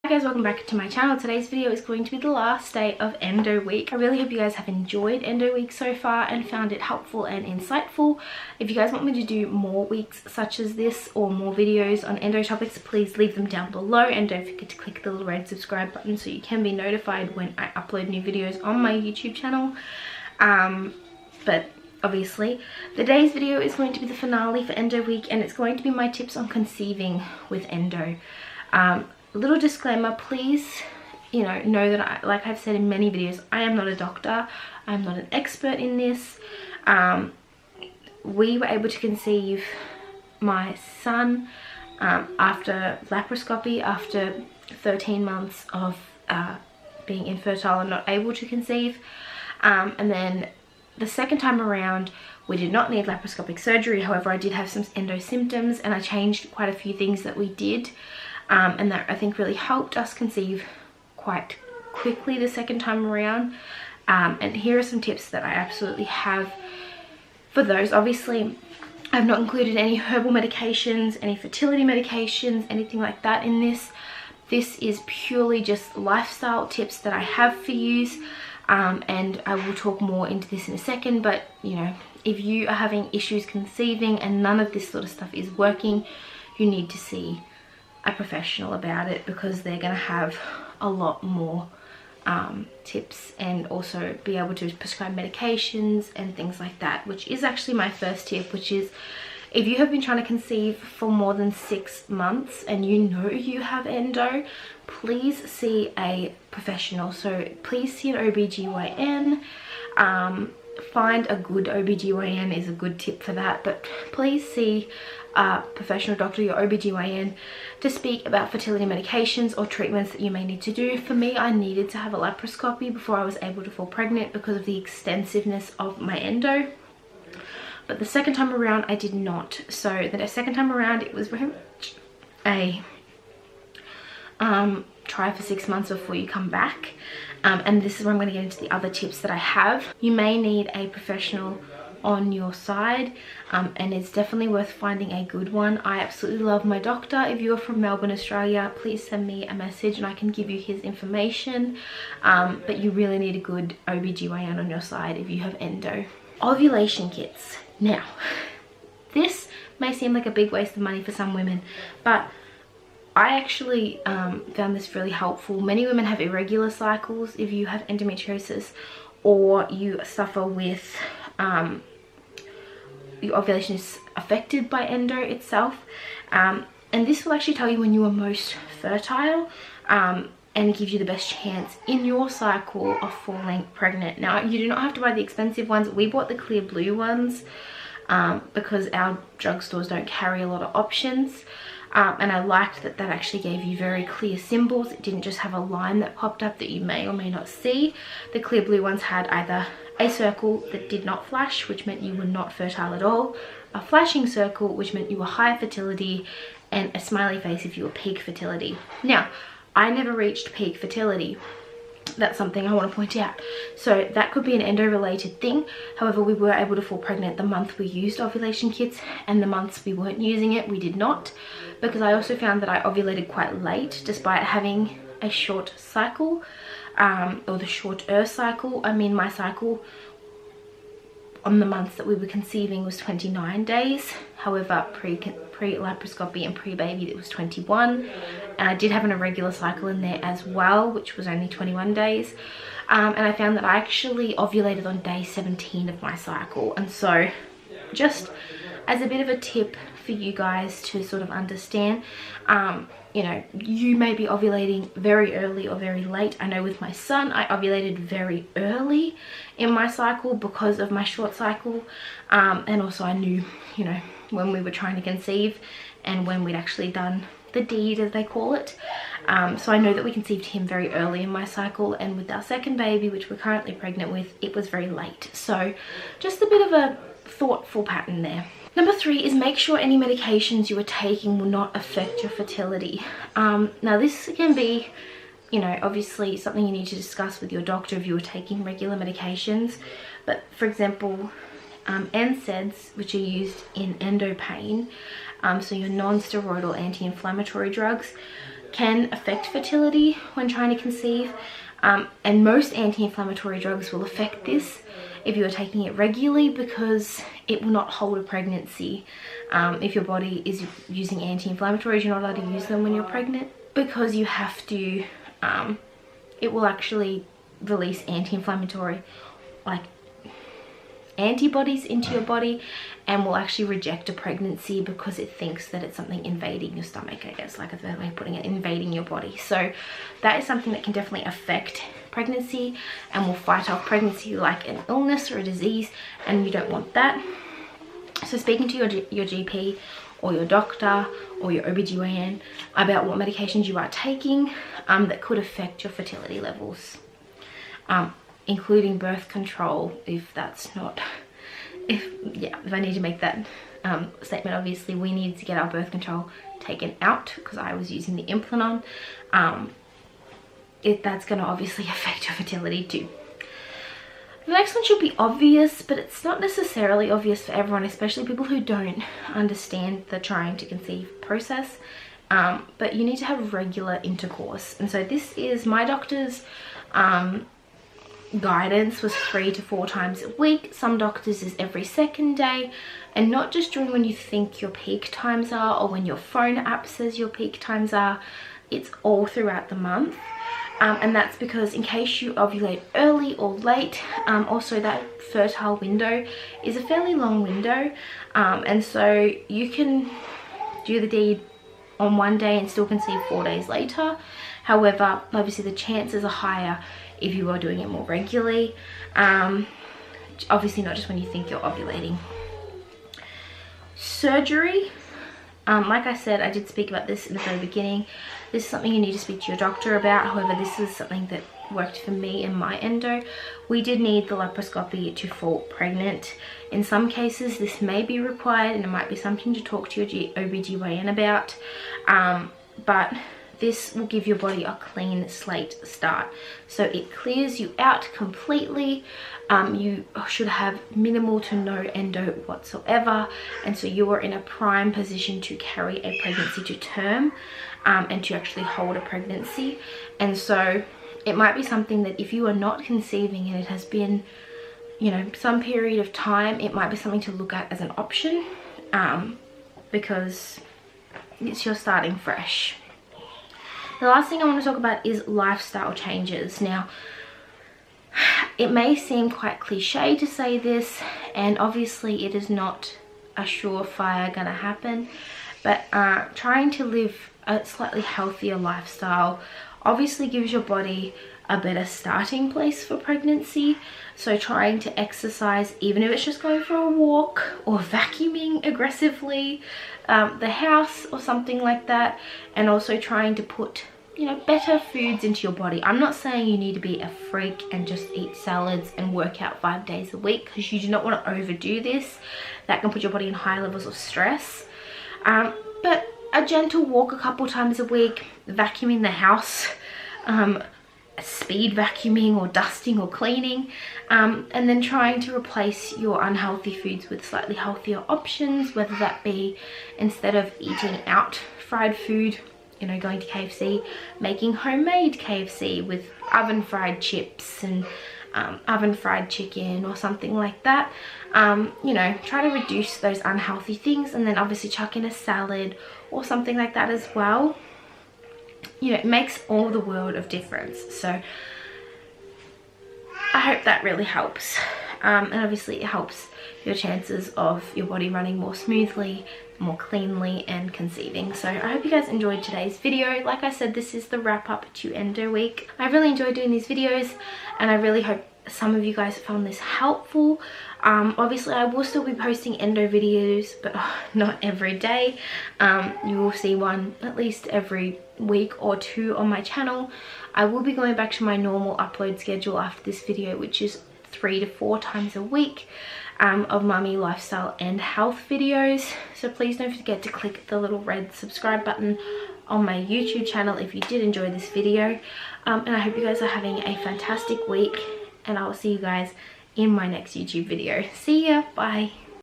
Hi guys, welcome back to my channel. Today's video is going to be the last day of Endo week. I really hope you guys have enjoyed Endo week so far and found it helpful and insightful. If you guys want me to do more weeks such as this or more videos on Endo topics, please leave them down below, and don't forget to click the little red subscribe button so you can be notified when I upload new videos on my YouTube channel. But obviously today's video is going to be the finale for Endo week, and it's going to be my tips on conceiving with Endo. Little disclaimer, please know that like I've said in many videos, I am not a doctor, I'm not an expert in this. We were able to conceive my son after laparoscopy, after 13 months of being infertile and not able to conceive, and then the second time around we did not need laparoscopic surgery. However, I did have some endo symptoms and I changed quite a few things that we did, and that I think really helped us conceive quite quickly the second time around. And here are some tips that I absolutely have for those. Obviously, I've not included any herbal medications, any fertility medications, anything like that in this. This is purely just lifestyle tips that I have for you, and I will talk more into this in a second. But if you are having issues conceiving and none of this sort of stuff is working, you need to see a professional about it, because they're going to have a lot more tips and also be able to prescribe medications and things like that, which is actually my first tip, which is if you have been trying to conceive for more than 6 months and you know you have endo, please see a professional. So please see an OBGYN. Find a good OBGYN is a good tip for that, but please see a professional doctor, your OBGYN, to speak about fertility medications or treatments that you may need to do. For me, I needed to have a laparoscopy before I was able to fall pregnant because of the extensiveness of my endo. But the second time around I did not. So the second time around it was very much a try for 6 months before you come back. And this is where I'm going to get into the other tips that I have. You may need a professional on your side, and it's definitely worth finding a good one. I absolutely love my doctor. If you're from Melbourne, Australia, please send me a message and I can give you his information. But you really need a good OBGYN on your side if you have endo. Ovulation kits. Now, this may seem like a big waste of money for some women, but I actually found this really helpful. Many women have irregular cycles. If you have endometriosis or you suffer with your ovulation is affected by endo itself, and this will actually tell you when you are most fertile, and it gives you the best chance in your cycle of falling pregnant. Now, you do not have to buy the expensive ones. We bought the clear blue ones because our drugstores don't carry a lot of options. And I liked that actually gave you very clear symbols. It didn't just have a line that popped up that you may or may not see. The clear blue ones had either a circle that did not flash, which meant you were not fertile at all, a flashing circle, which meant you were high fertility, and a smiley face if you were peak fertility. Now, I never reached peak fertility. That's something I want to point out. So that could be an endo related thing. However, we were able to fall pregnant the month we used ovulation kits, and the months we weren't using it, we did not, because I also found that I ovulated quite late despite having a short cycle, or the shorter cycle. I mean, my cycle on the months that we were conceiving was 29 days. However, pre-laparoscopy and pre-baby it was 21, and I did have an irregular cycle in there as well, which was only 21 days. And I found that I actually ovulated on day 17 of my cycle. And so just as a bit of a tip for you guys to sort of understand, you may be ovulating very early or very late. I know with my son, I ovulated very early in my cycle because of my short cycle. And also I knew, when we were trying to conceive and when we'd actually done the deed, as they call it. So I know that we conceived him very early in my cycle, and with our second baby, which we're currently pregnant with, it was very late. So just a bit of a thoughtful pattern there. Number 3 is make sure any medications you are taking will not affect your fertility. Now this can be, obviously something you need to discuss with your doctor if you are taking regular medications. But for example, NSAIDs, which are used in endo pain, so your non-steroidal anti-inflammatory drugs, can affect fertility when trying to conceive, and most anti-inflammatory drugs will affect this if you're taking it regularly, because it will not hold a pregnancy. If your body is using anti-inflammatories, you're not allowed to use them when you're pregnant, because you have to, it will actually release anti-inflammatory like antibodies into your body and will actually reject a pregnancy because it thinks that it's something invading your stomach, I guess, like a third way of putting it, invading your body. So that is something that can definitely affect pregnancy and will fight off pregnancy like an illness or a disease, and you don't want that. So speaking to your GP or your doctor or your OBGYN about what medications you are taking that could affect your fertility levels, including birth control, if that's not, if I need to make that statement. Obviously we need to get our birth control taken out because I was using the Implanon. That's going to obviously affect your fertility too. The next one should be obvious, but it's not necessarily obvious for everyone, especially people who don't understand the trying to conceive process. But you need to have regular intercourse, and so this is my doctor's guidance was 3 to 4 times a week. Some doctors is every second day, and not just during when you think your peak times are or when your phone app says your peak times are. It's all throughout the month. And that's because in case you ovulate early or late, also that fertile window is a fairly long window, and so you can do the deed on one day and still conceive 4 days later. However, obviously the chances are higher if you are doing it more regularly. Obviously not just when you think you're ovulating. Surgery, like I said, I did speak about this in the very beginning. This is something you need to speak to your doctor about. However, this is something that worked for me in my endo. We did need the laparoscopy to fall pregnant. In some cases this may be required, and it might be something to talk to your OBGYN about, but this will give your body a clean slate start. So it clears you out completely. You should have minimal to no endo whatsoever, and so you are in a prime position to carry a pregnancy to term, and to actually hold a pregnancy. And so it might be something that if you are not conceiving and it has been, you know, some period of time, it might be something to look at as an option, because you're starting fresh. The last thing I want to talk about is lifestyle changes. Now, it may seem quite cliche to say this, and obviously it is not a surefire gonna happen, but trying to live a slightly healthier lifestyle obviously gives your body a better starting place for pregnancy. So trying to exercise, even if it's just going for a walk or vacuuming aggressively the house or something like that, and also trying to put, you know, better foods into your body. I'm not saying you need to be a freak and just eat salads and work out 5 days a week, because you do not want to overdo this. That can put your body in high levels of stress. But a gentle walk a couple times a week, vacuuming the house, speed vacuuming or dusting or cleaning, and then trying to replace your unhealthy foods with slightly healthier options, whether that be instead of eating out fried food, you know, going to KFC, making homemade KFC with oven fried chips and oven fried chicken or something like that. You know, try to reduce those unhealthy things, and then obviously chuck in a salad or something like that as well. You know, it makes all the world of difference. So I hope that really helps, and obviously it helps your chances of your body running more smoothly, more cleanly, and conceiving. So I hope you guys enjoyed today's video. Like I said, this is the wrap up to Endo week. I really enjoyed doing these videos, and I really hope some of you guys found this helpful. Obviously I will still be posting endo videos, but not every day. You will see one at least every week or two on my channel. I will be going back to my normal upload schedule after this video, which is 3 to 4 times a week of mummy, lifestyle, and health videos. So please don't forget to click the little red subscribe button on my YouTube channel if you did enjoy this video. And I hope you guys are having a fantastic week, and I will see you guys in my next YouTube video. See ya, bye.